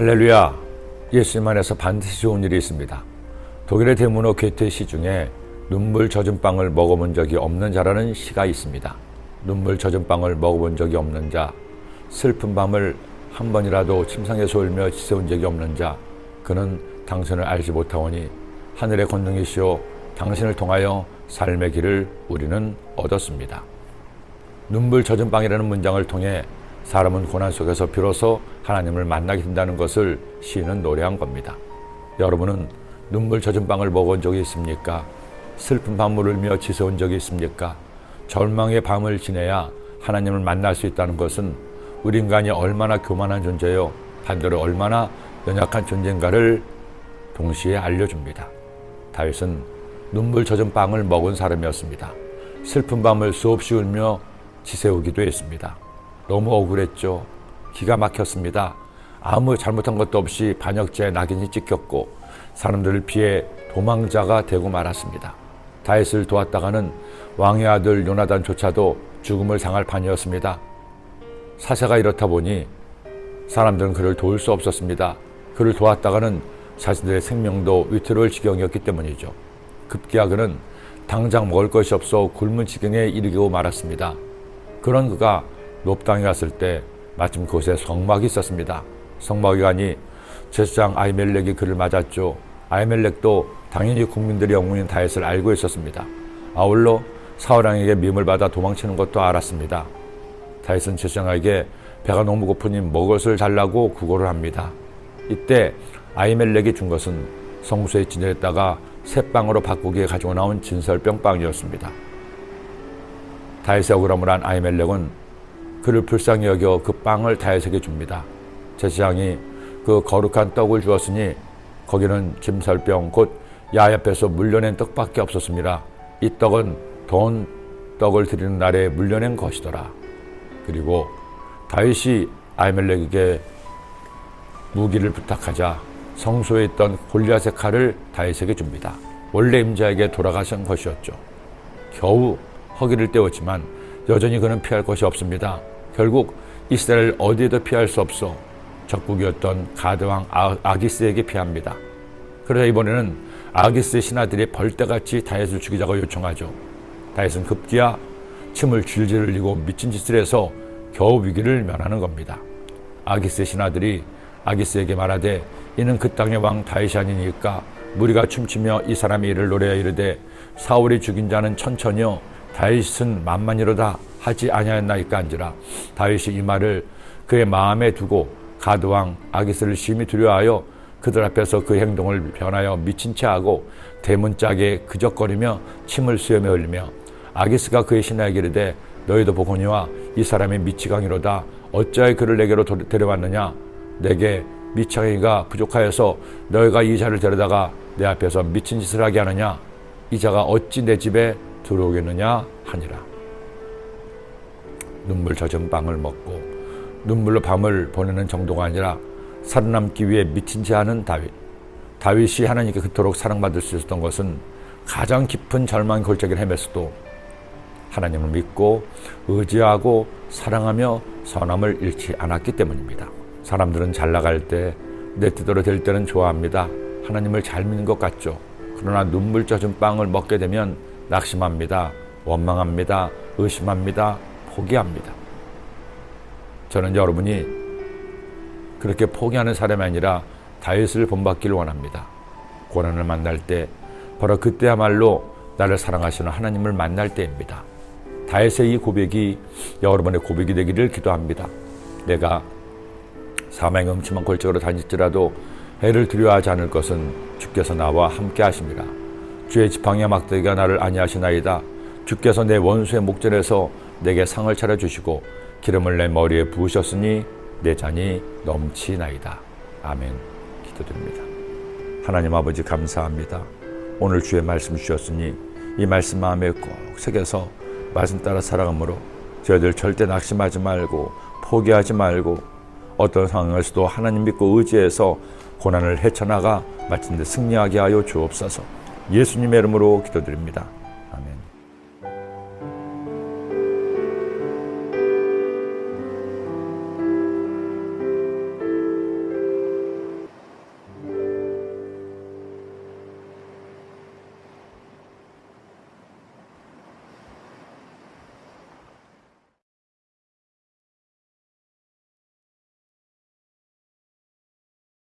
할렐루야! 예수님 안에서 반드시 좋은 일이 있습니다. 독일의 대문호 괴테 시 중에 눈물 젖은 빵을 먹어본 적이 없는 자라는 시가 있습니다. 눈물 젖은 빵을 먹어본 적이 없는 자, 슬픈 밤을 한 번이라도 침상에서 울며 지새운 적이 없는 자, 그는 당신을 알지 못하오니 하늘의 권능이시오 당신을 통하여 삶의 길을 우리는 얻었습니다. 눈물 젖은 빵이라는 문장을 통해 사람은 고난 속에서 비로소 하나님을 만나게 된다는 것을 시인은 노래한 겁니다. 여러분은 눈물 젖은 빵을 먹은 적이 있습니까? 슬픈 밤을 울며 지새운 적이 있습니까? 절망의 밤을 지내야 하나님을 만날 수 있다는 것은 우리 인간이 얼마나 교만한 존재요, 반대로 얼마나 연약한 존재인가를 동시에 알려줍니다. 다윗은 눈물 젖은 빵을 먹은 사람이었습니다. 슬픈 밤을 수없이 울며 지새우기도 했습니다. 너무 억울했죠. 기가 막혔습니다. 아무 잘못한 것도 없이 반역죄에 낙인이 찍혔고 사람들을 피해 도망자가 되고 말았습니다. 다윗을 도왔다가는 왕의 아들 요나단조차도 죽음을 당할 판이었습니다. 사세가 이렇다 보니 사람들은 그를 도울 수 없었습니다. 그를 도왔다가는 자신들의 생명도 위태로울 지경이었기 때문이죠. 급기야 그는 당장 먹을 것이 없어 굶은 지경에 이르고 말았습니다. 그런 그가 놉당에 갔을 때 마침 그곳에 성막이 있었습니다. 성막에 가니 제사장 아히멜렉이 그를 맞았죠. 아히멜렉도 당연히 국민들의 영웅인 다윗을 알고 있었습니다. 아울러 사울왕에게 미움을 받아 도망치는 것도 알았습니다. 다윗은 제사장에게 배가 너무 고프니 먹을 것을 달라고 구걸을 합니다. 이때 아히멜렉이 준 것은 성소에 진열했다가 새빵으로 바꾸기에 가지고 나온 진설병빵이었습니다. 다윗의 억울함을 한 아히멜렉은 그를 불쌍히 여겨 그 빵을 다윗에게 줍니다. 제사장이 그 거룩한 떡을 주었으니 거기는 진설병 곧 야합에서 물려낸 떡밖에 없었습니다. 이 떡은 돈 떡을 드리는 날에 물려낸 것이더라. 그리고 다윗이 아히멜렉에게 무기를 부탁하자 성소에 있던 골리앗의 칼을 다윗에게 줍니다. 원래 임자에게 돌아가신 것이었죠. 겨우 허기를 때웠지만 여전히 그는 피할 것이 없습니다. 결국 이스라엘 어디에도 피할 수 없어 적국이었던 가드왕 아기스에게 피합니다. 그러자 이번에는 아기스의 신하들이 벌떼같이 다윗을 죽이자고 요청하죠. 다윗은 급기야 침을 질질 흘리고 미친 짓을 해서 겨우 위기를 면하는 겁니다. 아기스의 신하들이 아기스에게 말하되 이는 그 땅의 왕 다윗이 아니니까 무리가 춤추며 이 사람이 이를 노래하여 이르되 사울이 죽인 자는 천천히요 다윗은 만만이로다 하지 아니하였나이까 한지라. 다윗이 이 말을 그의 마음에 두고 가드왕 아기스를 심히 두려워하여 그들 앞에서 그 행동을 변하여 미친 채 하고 대문짝에 그적거리며 침을 수염에 흘리며 아기스가 그의 신하에게 이르되 너희도 보거니와 이 사람이 미치광이로다. 어찌하여 그를 내게로 데려왔느냐. 내게 미치광이가 부족하여서 너희가 이 자를 데려다가 내 앞에서 미친 짓을 하게 하느냐. 이 자가 어찌 내 집에 들어오겠느냐 하니라. 눈물 젖은 빵을 먹고 눈물로 밤을 보내는 정도가 아니라 살아남기 위해 미친 채 하는 다윗. 다윗이 하나님께 그토록 사랑받을 수 있었던 것은 가장 깊은 절망의 골짜기를 헤맸어도 하나님을 믿고 의지하고 사랑하며 선함을 잃지 않았기 때문입니다. 사람들은 잘 나갈 때 내 뜻대로 될 때는 좋아합니다. 하나님을 잘 믿는 것 같죠. 그러나 눈물 젖은 빵을 먹게 되면 낙심합니다. 원망합니다. 의심합니다. 포기합니다. 저는 여러분이 그렇게 포기하는 사람이 아니라 다윗을 본받기를 원합니다. 고난을 만날 때 바로 그때야말로 나를 사랑하시는 하나님을 만날 때입니다. 다윗의 이 고백이 여러분의 고백이 되기를 기도합니다. 내가 사망의 음침한 골짜기로 다닐지라도 해를 두려워하지 않을 것은 주께서 나와 함께 하심이라. 주의 지팡이와 막대기가 나를 안위하시나이다. 주께서 내 원수의 목전에서 내게 상을 차려주시고 기름을 내 머리에 부으셨으니 내 잔이 넘치나이다. 아멘. 기도드립니다. 하나님 아버지 감사합니다. 오늘 주의 말씀 주셨으니 이 말씀 마음에 꼭 새겨서 말씀 따라 살아감으로 저희들 절대 낙심하지 말고 포기하지 말고 어떤 상황에서도 하나님 믿고 의지해서 고난을 헤쳐나가 마침내 승리하게 하여 주옵소서. 예수님의 이름으로 기도드립니다.